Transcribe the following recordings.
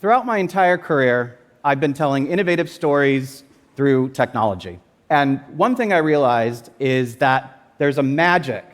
Throughout my entire career, I've been telling innovative stories through technology. And one thing I realized is that there's a magic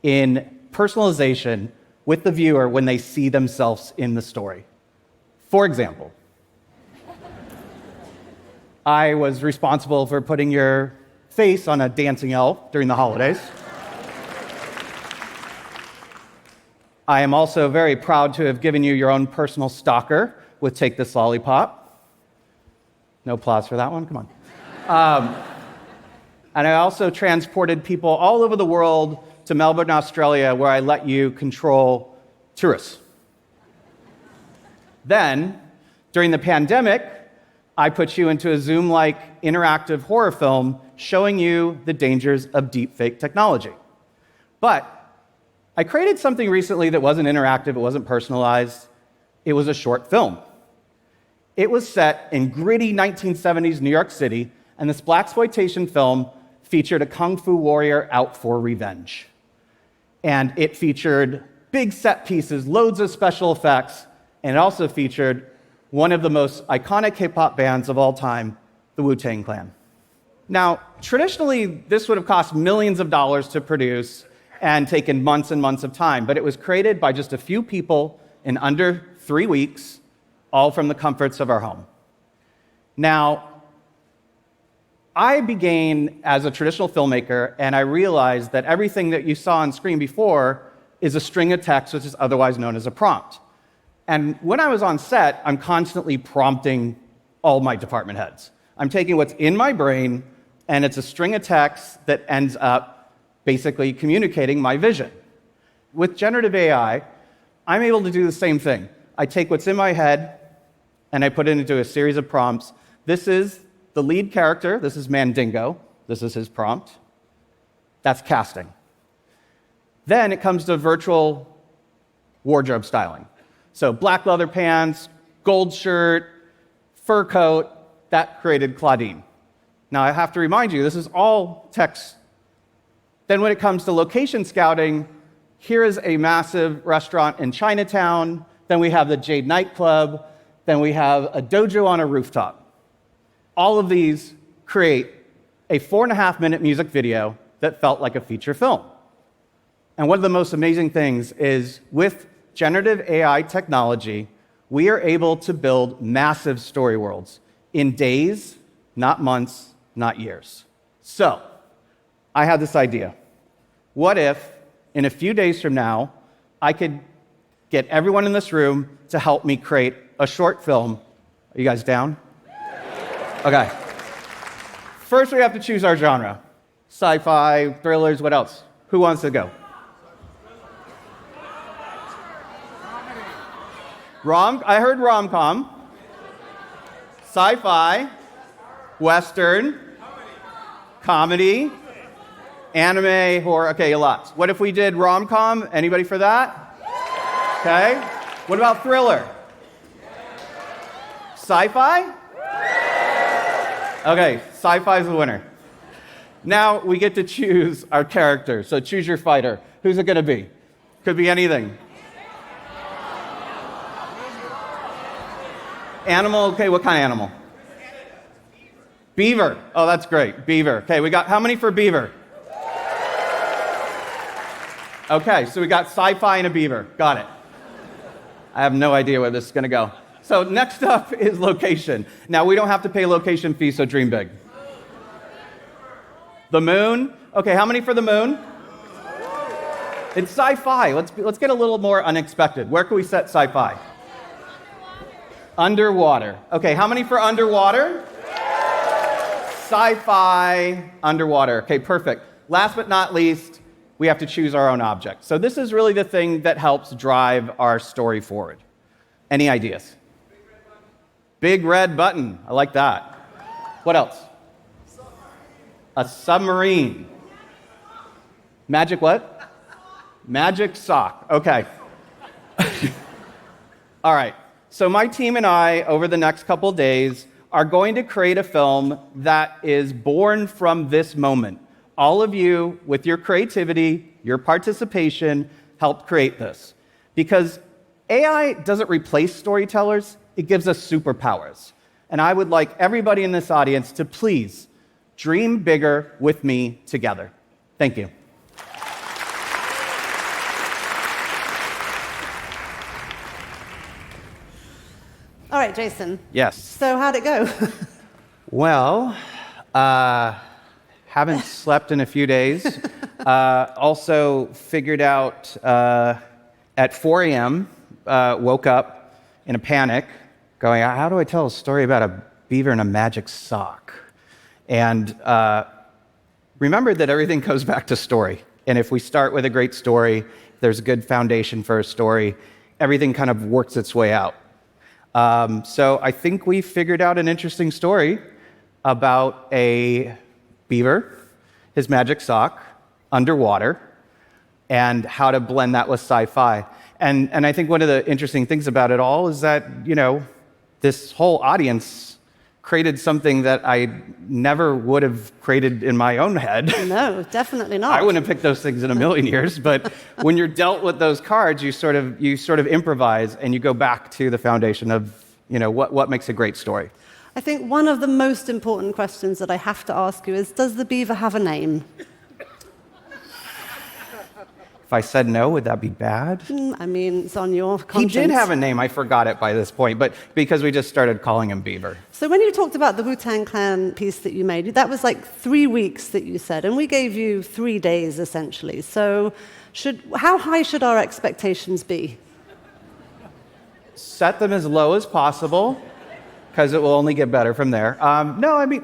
in personalization with the viewer when they see themselves in the story. For example, I was responsible for putting your face on a dancing elf during the holidays. I am also very proud to have given you your own personal stalker with Take This Lollipop. No applause for that one, come on. And I also transported people all over the world to Melbourne, Australia, where I let you control tourists. Then, during the pandemic, I put you into a Zoom-like interactive horror film showing you the dangers of deepfake technology. But I created something recently that wasn't interactive, it wasn't personalized. It was a short film. It was set in gritty 1970s New York City, and this blaxploitation film featured a kung fu warrior out for revenge. And it featured big set pieces, loads of special effects, and it also featured one of the most iconic hip-hop bands of all time, the Wu-Tang Clan. Now, traditionally, this would have cost millions of dollars to produce and taken months and months of time, but it was created by just a few people in under 3 weeks, all from the comforts of our home. Now, I began as a traditional filmmaker, and I realized that everything that you saw on screen before is a string of text, which is otherwise known as a prompt. And when I was on set, I'm constantly prompting all my department heads. I'm taking what's in my brain, and it's a string of text that ends up basically communicating my vision. With generative AI, I'm able to do the same thing. I take what's in my head, and I put it into a series of prompts. This is the lead character. This is Mandingo. This is his prompt. That's casting. Then it comes to virtual wardrobe styling. So black leather pants, gold shirt, fur coat, that created Claudine. Now I have to remind you, this is all text. Then when it comes to location scouting, here is a massive restaurant in Chinatown. Then we have the Jade nightclub. Then we have a dojo on a rooftop. All of these create a 4.5-minute music video that felt like a feature film. And one of the most amazing things is with generative AI technology, we are able to build massive story worlds in days, not months, not years. So, I had this idea. What if, in a few days from now, I could get everyone in this room to help me create a short film? Are you guys down? Okay. First, we have to choose our genre. Sci-fi, thrillers, what else? Who wants to go? I heard rom-com. Sci-fi, Western, comedy, anime, horror. Okay, lots. What if we did rom-com? Anybody for that? Okay. What about thriller? Sci-fi? Okay, sci-fi is the winner. Now we get to choose our character. So choose your fighter. Who's it going to be? Could be anything. Animal, okay, what kind of animal? Beaver. Oh, that's great. Beaver. Okay, we got, how many for beaver? Okay, so we got sci-fi and a beaver. Got it. I have no idea where this is going to go. So next up is location. Now, we don't have to pay location fees, so dream big. The moon. Okay, how many for the moon? It's sci-fi. Let's get a little more unexpected. Where can we set sci-fi? Underwater. Okay, how many for underwater? Sci-fi, underwater. Okay, perfect. Last but not least, we have to choose our own object. So this is really the thing that helps drive our story forward. Any ideas? Big red button. I like that. What else? A submarine. Magic what? Magic sock. Okay. All right. So my team and I, over the next couple days, are going to create a film that is born from this moment. All of you, with your creativity, your participation, helped create this. Because AI doesn't replace storytellers, it gives us superpowers. And I would like everybody in this audience to please dream bigger with me together. Thank you. All right, Jason. Yes. So how'd it go? Well, haven't slept in a few days. Also figured out at 4 a.m., woke up in a panic, going, how do I tell a story about a beaver and a magic sock? And remembered that everything goes back to story. And if we start with a great story, there's a good foundation for a story, everything kind of works its way out. So I think we figured out an interesting story about a beaver, his magic sock, underwater, and how to blend that with sci-fi. And I think one of the interesting things about it all is that, this whole audience created something that I never would have created in my own head. No, definitely not. I wouldn't have picked those things in a million years, but when you're dealt with those cards, you sort of improvise and you go back to the foundation of, what makes a great story. I think one of the most important questions that I have to ask you is, does the beaver have a name? If I said no, would that be bad? I mean, it's on your conscience. He did have a name. I forgot it by this point, but because we just started calling him Beaver. So when you talked about the Wu-Tang Clan piece that you made, that was like 3 weeks that you said, and we gave you 3 days, essentially. So how high should our expectations be? Set them as low as possible, because it will only get better from there. No, I mean,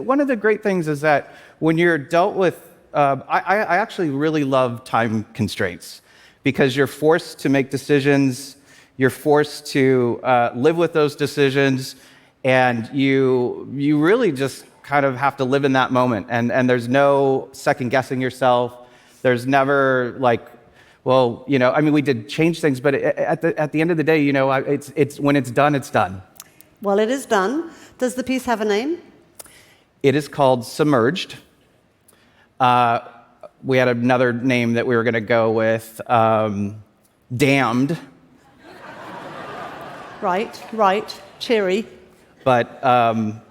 one of the great things is that when you're dealt with I actually really love time constraints, because you're forced to make decisions, you're forced to live with those decisions, and you really just kind of have to live in that moment. And there's no second guessing yourself. There's never like, well, I mean, we did change things, but at the end of the day, it's when it's done, it's done. Well, it is done. Does the piece have a name? It is called Submerged. We had another name that we were going to go with, Damned. Right. Cheery. But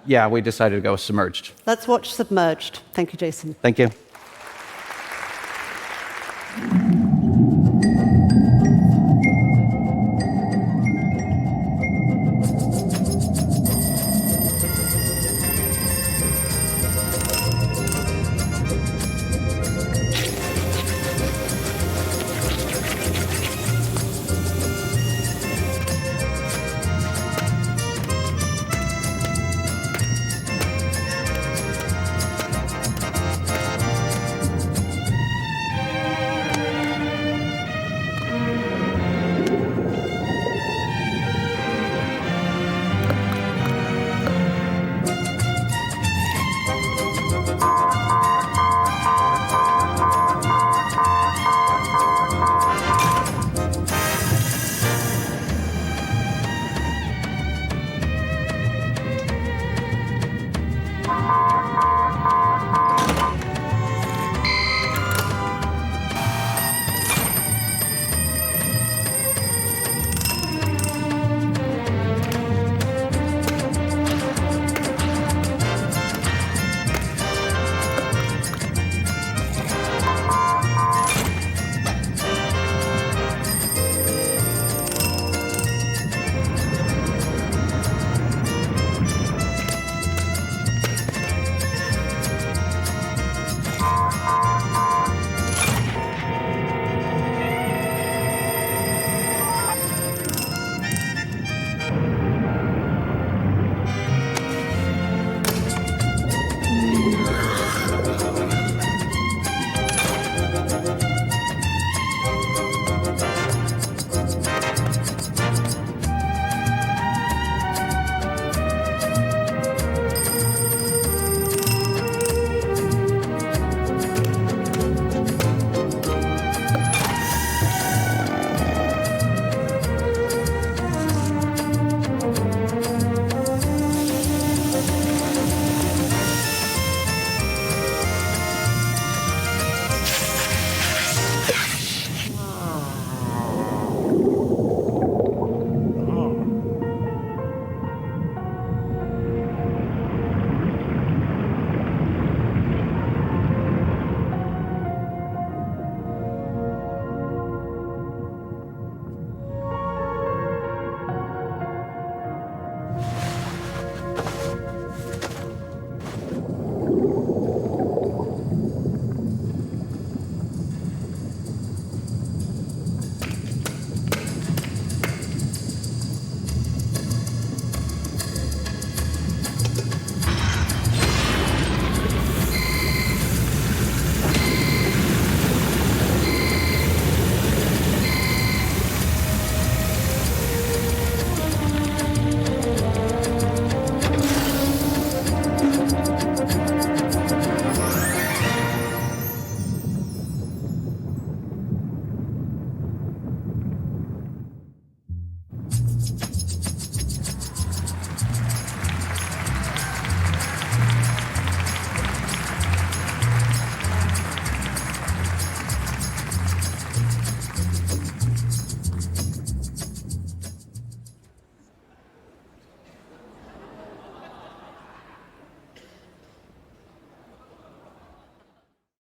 yeah, we decided to go with Submerged. Let's watch Submerged. Thank you, Jason. Thank you.